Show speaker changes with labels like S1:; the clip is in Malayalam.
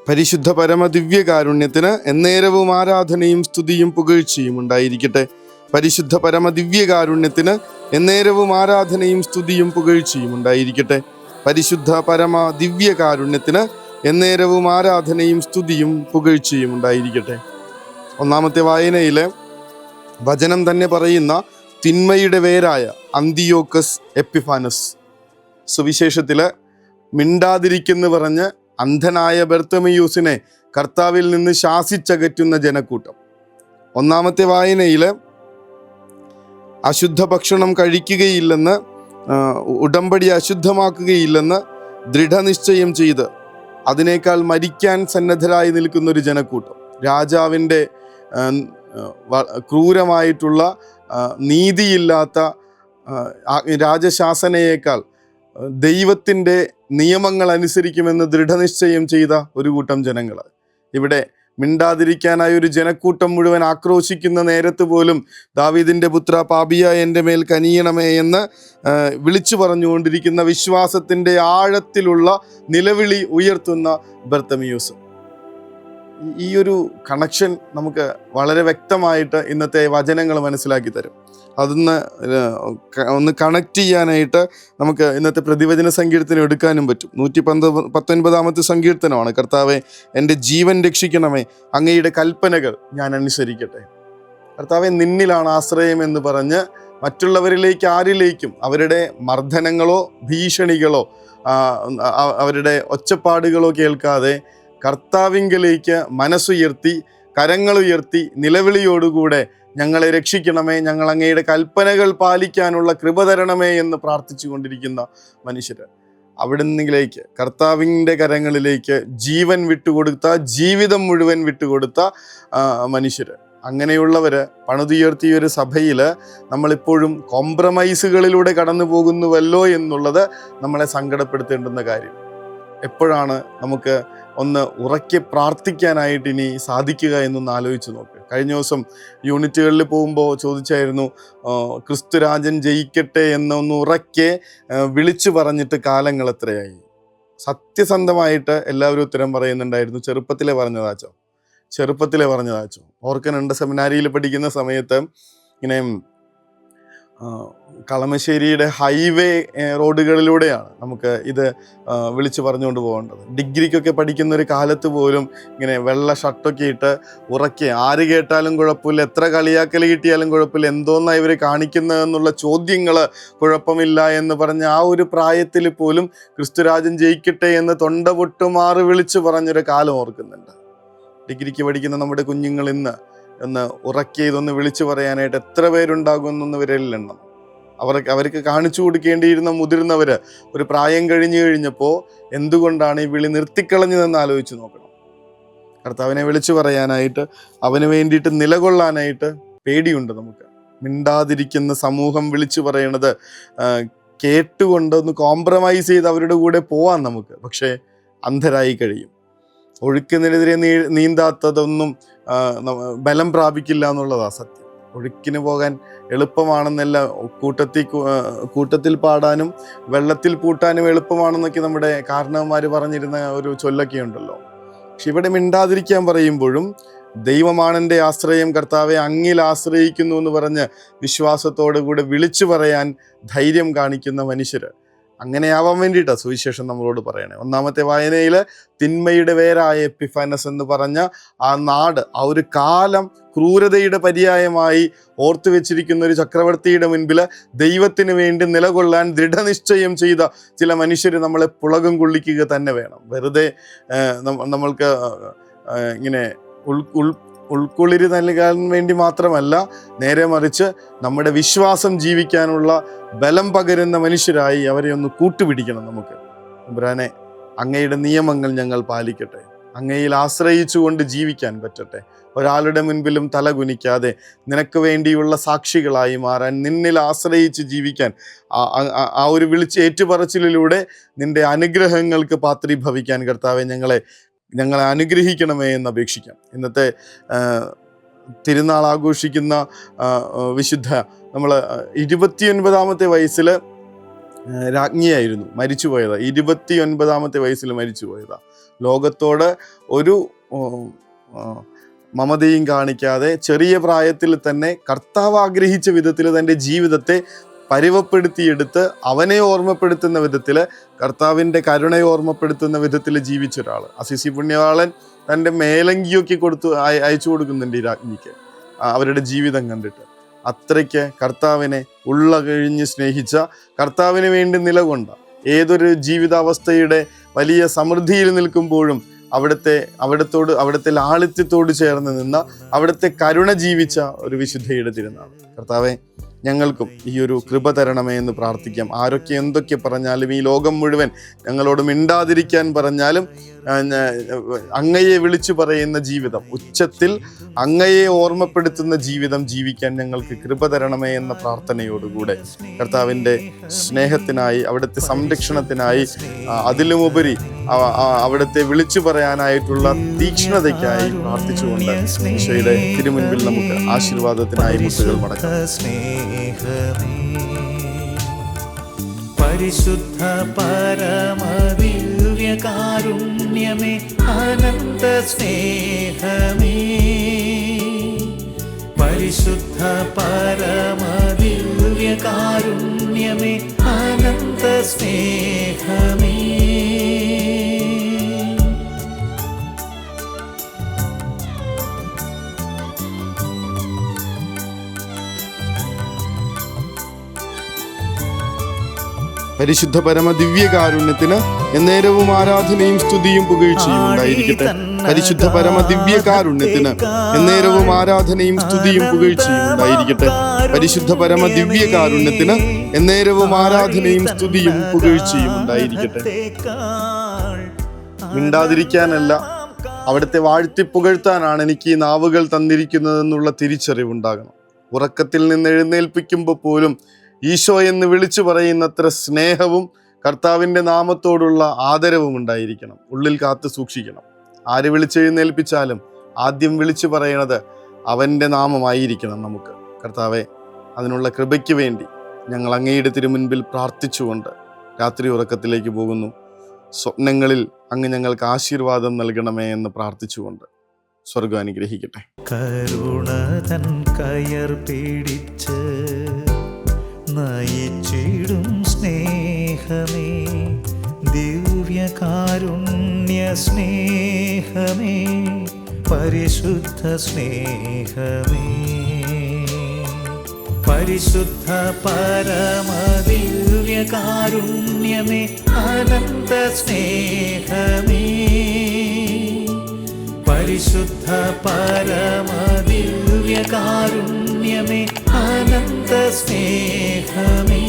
S1: പരിശുദ്ധ പരമ ദിവ്യകാരുണ്യത്തിന് എന്നേരവും ആരാധനയും സ്തുതിയും പുകഴ്ചയും ഉണ്ടായിരിക്കട്ടെ. പരിശുദ്ധ പരമ ദിവ്യകാരുണ്യത്തിന് എന്നേരവും ആരാധനയും സ്തുതിയും പുകഴ്ചയും ഉണ്ടായിരിക്കട്ടെ. പരിശുദ്ധ പരമ ദിവ്യകാരുണ്യത്തിന് എന്നേരവും ആരാധനയും സ്തുതിയും പുകഴ്ചയും ഉണ്ടായിരിക്കട്ടെ. ഒന്നാമത്തെ വായനയിലെ വചനം തന്നെ പറയുന്ന തിന്മയുടെ വേരായ അന്തിയോക്കസ് എപ്പിഫാനസ് സുവിശേഷത്തില് മിണ്ടാതിരിക്കെന്ന് പറഞ്ഞ് അന്ധനായ ബർത്തമയൂസിനെ കർത്താവിൽ നിന്ന് ശാസിച്ചകറ്റുന്ന ജനക്കൂട്ടം. ഒന്നാമത്തെ വായനയില് അശുദ്ധ ഭക്ഷണം കഴിക്കുകയില്ലെന്ന്, ഉടമ്പടി അശുദ്ധമാക്കുകയില്ലെന്ന് ദൃഢനിശ്ചയം ചെയ്ത് അതിനേക്കാൾ മരിക്കാൻ സന്നദ്ധരായി നിൽക്കുന്ന ഒരു ജനക്കൂട്ടം. രാജാവിൻ്റെ ക്രൂരമായിട്ടുള്ള നീതിയില്ലാത്ത രാജശാസനയേക്കാൾ ദൈവത്തിൻ്റെ നിയമങ്ങൾ അനുസരിക്കുമെന്ന് ദൃഢനിശ്ചയം ചെയ്ത ഒരു കൂട്ടം ജനങ്ങൾ. ഇവിടെ മിണ്ടാതിരിക്കാനായി ഒരു ജനക്കൂട്ടം മുഴുവൻ ആക്രോശിക്കുന്ന നേരത്ത് പോലും ദാവീദിൻ്റെ പുത്ര പാപിയായ എൻ്റെ മേൽ കനിയണമേ എന്ന് വിളിച്ചു പറഞ്ഞുകൊണ്ടിരിക്കുന്ന വിശ്വാസത്തിൻ്റെ ആഴത്തിലുള്ള നിലവിളി ഉയർത്തുന്ന ബർത്തമിയൂസ്. ഈ ഒരു കണക്ഷൻ നമുക്ക് വളരെ വ്യക്തമായിട്ട് ഇന്നത്തെ വചനങ്ങൾ മനസ്സിലാക്കി തരും. ഒന്ന് കണക്ട് ചെയ്യാനായിട്ട് നമുക്ക് ഇന്നത്തെ പ്രതിവചന സങ്കീർത്തനം എടുക്കാനും പറ്റും. 119 സങ്കീർത്തനമാണ്. കർത്താവെ, എൻ്റെ ജീവൻ രക്ഷിക്കണമേ, അങ്ങയുടെ കൽപ്പനകൾ ഞാൻ അനുസരിക്കട്ടെ. കർത്താവെ, നിന്നിലാണ് ആശ്രയം എന്ന് പറഞ്ഞ് മറ്റുള്ളവരിലേക്ക് ആരിലേക്കും അവരുടെ മർദ്ദനങ്ങളോ ഭീഷണികളോ അവരുടെ ഒച്ചപ്പാടുകളോ കേൾക്കാതെ കർത്താവിങ്കലേക്ക് മനസ്സുയർത്തി കരങ്ങളുയർത്തി നിലവിളിയോടുകൂടെ ഞങ്ങളെ രക്ഷിക്കണമേ, ഞങ്ങൾ അങ്ങയുടെ കൽപ്പനകൾ പാലിക്കാനുള്ള കൃപ തരണമേ എന്ന് പ്രാർത്ഥിച്ചു കൊണ്ടിരിക്കുന്ന മനുഷ്യർ, അവിടുന്നിലേക്ക് കർത്താവിൻ്റെ കരങ്ങളിലേക്ക് ജീവൻ വിട്ടുകൊടുത്ത, ജീവിതം മുഴുവൻ വിട്ടുകൊടുത്ത മനുഷ്യർ, അങ്ങനെയുള്ളവർ പണിതുയർത്തിയ ഒരു സഭയിൽ നമ്മളിപ്പോഴും കോംപ്രമൈസുകളിലൂടെ കടന്നു പോകുന്നുവല്ലോ എന്നുള്ളത് നമ്മളെ സങ്കടപ്പെടുത്തേണ്ടുന്ന കാര്യം. എപ്പോഴാണ് നമുക്ക് ഒന്ന് ഉറക്കെ പ്രാർത്ഥിക്കാനായിട്ട് ഇനി സാധിക്കുക എന്നൊന്ന് ആലോചിച്ച് നോക്ക്. കഴിഞ്ഞ ദിവസം യൂണിറ്റുകളിൽ പോകുമ്പോൾ ചോദിച്ചായിരുന്നു, ക്രിസ്തുരാജൻ ജയിക്കട്ടെ എന്നൊന്ന് ഉറക്കെ വിളിച്ചു പറഞ്ഞിട്ട് കാലങ്ങൾ എത്രയായി? സത്യസന്ധമായിട്ട് എല്ലാവരും ഉത്തരം പറയുന്നുണ്ടായിരുന്നു, ചെറുപ്പത്തിലെ പറഞ്ഞതാച്ചോ. ഓർക്കനുണ്ട്, സെമിനാരിയിൽ പഠിക്കുന്ന സമയത്ത് ഇങ്ങനെ കളമശ്ശേരിയുടെ ഹൈവേ റോഡുകളിലൂടെയാണ് നമുക്ക് ഇത് വിളിച്ചു പറഞ്ഞുകൊണ്ട് പോകേണ്ടത്. ഡിഗ്രിക്കൊക്കെ പഠിക്കുന്ന ഒരു കാലത്ത് പോലും ഇങ്ങനെ വെള്ള ഷർട്ടൊക്കെ ഇട്ട് ഉറക്കെ, ആര് കേട്ടാലും കുഴപ്പമില്ല, എത്ര കളിയാക്കൽ കിട്ടിയാലും കുഴപ്പമില്ല, എന്തോന്നാണ് ഇവർ കാണിക്കുന്നതെന്നുള്ള ചോദ്യങ്ങൾ കുഴപ്പമില്ല എന്ന് പറഞ്ഞ ആ ഒരു പ്രായത്തിൽ പോലും ക്രിസ്തുരാജൻ ജയിക്കട്ടെ എന്ന് തൊണ്ട പൊട്ടുമാറി വിളിച്ചു പറഞ്ഞൊരു കാലം ഓർക്കുന്നുണ്ട്. ഡിഗ്രിക്ക് പഠിക്കുന്ന നമ്മുടെ കുഞ്ഞുങ്ങൾ ഇന്ന് ഒന്ന് ഉറക്കെ ഇതൊന്ന് വിളിച്ചു പറയാനായിട്ട് എത്ര പേരുണ്ടാകുമെന്നൊന്ന് വിരലിലെണ്ണം. അവർക്ക് കാണിച്ചു കൊടുക്കേണ്ടിയിരുന്ന മുതിർന്നവർ ഒരു പ്രായം കഴിഞ്ഞപ്പോൾ എന്തുകൊണ്ടാണ് ഈ വിളി നിർത്തിക്കളഞ്ഞതെന്ന് ആലോചിച്ച് നോക്കണം. കർത്താവിനെ വിളിച്ചു പറയാനായിട്ട്, അവന് വേണ്ടിയിട്ട് നിലകൊള്ളാനായിട്ട് പേടിയുണ്ട് നമുക്ക്. മിണ്ടാതിരിക്കുന്ന സമൂഹം വിളിച്ചു പറയണത് കേട്ടുകൊണ്ടൊന്ന് കോംപ്രമൈസ് ചെയ്ത് അവരുടെ കൂടെ പോവാൻ നമുക്ക്, പക്ഷേ അന്ധരായി കഴിയും. ഒഴുക്കിനെതിരെ നീന്താത്തതൊന്നും ബലം പ്രാപിക്കില്ല എന്നുള്ളതാണ് സത്യം. ഒഴുക്കിന് പോകാൻ എളുപ്പമാണെന്നല്ല, കൂട്ടത്തിൽ പാടാനും വെള്ളത്തിൽ പൂട്ടാനും എളുപ്പമാണെന്നൊക്കെ നമ്മുടെ കാരണവന്മാർ പറഞ്ഞിരുന്ന ഒരു ചൊല്ലൊക്കെ ഉണ്ടല്ലോ. പക്ഷെ ഇവിടെ മിണ്ടാതിരിക്കാൻ പറയുമ്പോഴും ദൈവമാണെൻ്റെ ആശ്രയം, കർത്താവെ അങ്ങിൽ ആശ്രയിക്കുന്നു എന്ന് പറഞ്ഞ് വിശ്വാസത്തോടു കൂടെ വിളിച്ചു പറയാൻ ധൈര്യം കാണിക്കുന്ന മനുഷ്യർ, അങ്ങനെയാവാൻ വേണ്ടിയിട്ടാണ് സുവിശേഷം നമ്മളോട് പറയണേ. ഒന്നാമത്തെ വായനയിൽ തിന്മയുടെ വേരായ എപ്പിഫാനസ് എന്ന് പറഞ്ഞ ആ നാട്, ആ ഒരു കാലം ക്രൂരതയുടെ പര്യായമായി ഓർത്തു വെച്ചിരിക്കുന്ന ഒരു ചക്രവർത്തിയുടെ മുൻപിൽ ദൈവത്തിന് വേണ്ടി നിലകൊള്ളാൻ ദൃഢനിശ്ചയം ചെയ്ത ചില മനുഷ്യർ നമ്മളെ പുളകം കൊള്ളിക്കുക തന്നെ വേണം. വെറുതെ നമ്മൾക്ക് ഇങ്ങനെ ഉൾക്കൊള്ളിര് നൽകാൻ വേണ്ടി മാത്രമല്ല, നേരെ മറിച്ച് നമ്മുടെ വിശ്വാസം ജീവിക്കാനുള്ള ബലം പകരുന്ന മനുഷ്യരായി അവരെ ഒന്ന് കൂട്ടുപിടിക്കണം നമുക്ക്. ബ്രാനെ, അങ്ങയുടെ നിയമങ്ങൾ ഞങ്ങൾ പാലിക്കട്ടെ, അങ്ങയിൽ ആശ്രയിച്ചുകൊണ്ട് ജീവിക്കാൻ പറ്റട്ടെ, ഒരാളുടെ മുൻപിലും തല കുനിക്കാതെ നിനക്ക് വേണ്ടിയുള്ള സാക്ഷികളായി മാറാൻ, നിന്നിൽ ആശ്രയിച്ച് ജീവിക്കാൻ, ആ ഒരു ഏറ്റുപറച്ചിലൂടെ നിന്റെ അനുഗ്രഹങ്ങൾക്ക് പാത്രീഭവിക്കാൻ കർത്താവെ ഞങ്ങളെ അനുഗ്രഹിക്കണമേ എന്ന് അപേക്ഷിക്കാം. ഇന്നത്തെ തിരുനാൾ ആഘോഷിക്കുന്ന വിശുദ്ധ നമ്മൾ 29-ാമത്തെ വയസ്സിൽ രാജ്ഞിയായിരുന്നു, മരിച്ചുപോയതാ. 29 വയസ്സിൽ മരിച്ചുപോയതാ. ലോകത്തോട് ഒരു മമതയും കാണിക്കാതെ ചെറിയ പ്രായത്തിൽ തന്നെ കർത്താവ് ആഗ്രഹിച്ച വിധത്തിൽ തൻ്റെ ജീവിതത്തെ പരിവപ്പെടുത്തിയെടുത്ത് അവനെ ഓർമ്മപ്പെടുത്തുന്ന വിധത്തിൽ, കർത്താവിൻ്റെ കരുണയെ ഓർമ്മപ്പെടുത്തുന്ന വിധത്തിൽ ജീവിച്ച ഒരാൾ. അസിസി പുണ്യവാളൻ തൻ്റെ മേലങ്കിയൊക്കെ അയച്ചു കൊടുക്കുന്നുണ്ട് ഈ രാജ്ഞിക്ക് അവരുടെ ജീവിതം കണ്ടിട്ട്. അത്രയ്ക്ക് കർത്താവിനെ ഉള്ള കഴിഞ്ഞ് സ്നേഹിച്ച, കർത്താവിന് വേണ്ടി നിലകൊണ്ട, ഏതൊരു ജീവിതാവസ്ഥയുടെ വലിയ സമൃദ്ധിയിൽ നിൽക്കുമ്പോഴും അവിടുത്തെ ലാളിത്യത്തോട് ചേർന്ന് നിന്ന, അവിടുത്തെ കരുണ ജീവിച്ച ഒരു വിശുദ്ധയുടെ തിരുനാൾ. കർത്താവെ, ഞങ്ങൾക്കും ഈ ഒരു കൃപ തരണമേ എന്ന് പ്രാർത്ഥിക്കാം. ആരൊക്കെ എന്തൊക്കെ പറഞ്ഞാലും, ഈ ലോകം മുഴുവൻ ഞങ്ങളോട് മിണ്ടാതിരിക്കാൻ പറഞ്ഞാലും, അങ്ങയെ വിളിച്ചു പറയുന്ന ജീവിതം, ഉച്ചത്തിൽ അങ്ങയെ ഓർമ്മപ്പെടുത്തുന്ന ജീവിതം ജീവിക്കാൻ ഞങ്ങൾക്ക് കൃപ തരണമേ എന്ന പ്രാർത്ഥനയോടുകൂടെ കർത്താവിൻ്റെ സ്നേഹത്തിനായി, അവിടുത്തെ സംരക്ഷണത്തിനായി, അതിലുമുപരി അവിടുത്തെ വിളിച്ചു പറയാനായിട്ടുള്ള തീക്ഷ്ണതയ്ക്കായി പ്രാർത്ഥിച്ചുകൊണ്ട് ഈശോയുടെ തിരുമുൻപിൽ നമുക്ക് ആശീർവാദത്തിനായി മുട്ടുകൾ മടക്കാം.
S2: പരിശുദ്ധ പരമദിവ്യകാരുണ്യമേ, അനന്ത സ്നേഹമേ, പരിശുദ്ധ പരമദിവ്യകാരുണ്യമേ, അനന്ത സ്നേഹമേ.
S1: പരിശുദ്ധ പരമ ദിവ്യകാരുണ്യത്തിന് എന്നേരവും ആരാധനയും സ്തുതിയും പുകഴ്ചയും ഉണ്ടായിരിക്കട്ടെ. പരിശുദ്ധ പരമ ദിവ്യകാരുണ്യത്തിന് എന്നേരവും ആരാധനയും സ്തുതിയും പുകഴ്ചയും ഉണ്ടായിരിക്കട്ടെ. പരിശുദ്ധ പരമ ദിവ്യകാരുണ്യത്തിന് എന്നേരവും ആരാധനയും സ്തുതിയും പുകഴ്ചയും ഉണ്ടായിരിക്കട്ടെ. മിണ്ടാതിരിക്കാനല്ല, അവിടുത്തെ വാഴ്ത്തിപ്പുകഴ്ത്താനാണ് എനിക്ക് ഈ നാവുകൾ തന്നിരിക്കുന്നതെന്നുള്ള തിരിച്ചറിവുണ്ടാകണം. ഉറക്കത്തിൽ നിന്ന് എഴുന്നേൽപ്പിക്കുമ്പോൾ പോലും ഈശോ എന്ന് വിളിച്ചു പറയുന്നത്ര സ്നേഹവും കർത്താവിൻ്റെ നാമത്തോടുള്ള ആദരവും ഉണ്ടായിരിക്കണം. ഉള്ളിൽ കാത്തു സൂക്ഷിക്കണം. ആര് വിളിച്ചെഴുന്നേൽപ്പിച്ചാലും ആദ്യം വിളിച്ചു പറയണത് അവൻ്റെ നാമമായിരിക്കണം നമുക്ക്. കർത്താവെ, അതിനുള്ള കൃപയ്ക്ക് വേണ്ടി ഞങ്ങൾ അങ്ങയുടെ തിരുമുൻപിൽ പ്രാർത്ഥിച്ചുകൊണ്ട് രാത്രി ഉറക്കത്തിലേക്ക് പോകുന്നു. സ്വപ്നങ്ങളിൽ അങ്ങ് ഞങ്ങൾക്ക് ആശീർവാദം നൽകണമേ എന്ന് പ്രാർത്ഥിച്ചുകൊണ്ട് സ്വർഗ്ഗം അനുഗ്രഹിക്കട്ടെ.
S2: കരുണ തൻ കയർ പിടിച്ച് നയിച്ചിടും സ്നേഹമേ, ദിവ്യകാരുണ്യ സ്നേഹമേ, പരിശുദ്ധ സ്നേഹമേ, പരിശുദ്ധ പരമദിവ്യകാരുണ്യമേ, അനന്ത സ്നേഹമേ, പരിശുദ്ധ പരമദിവ്യകാരുണ്യമേ, അനന്ത സ്നേഹമേ.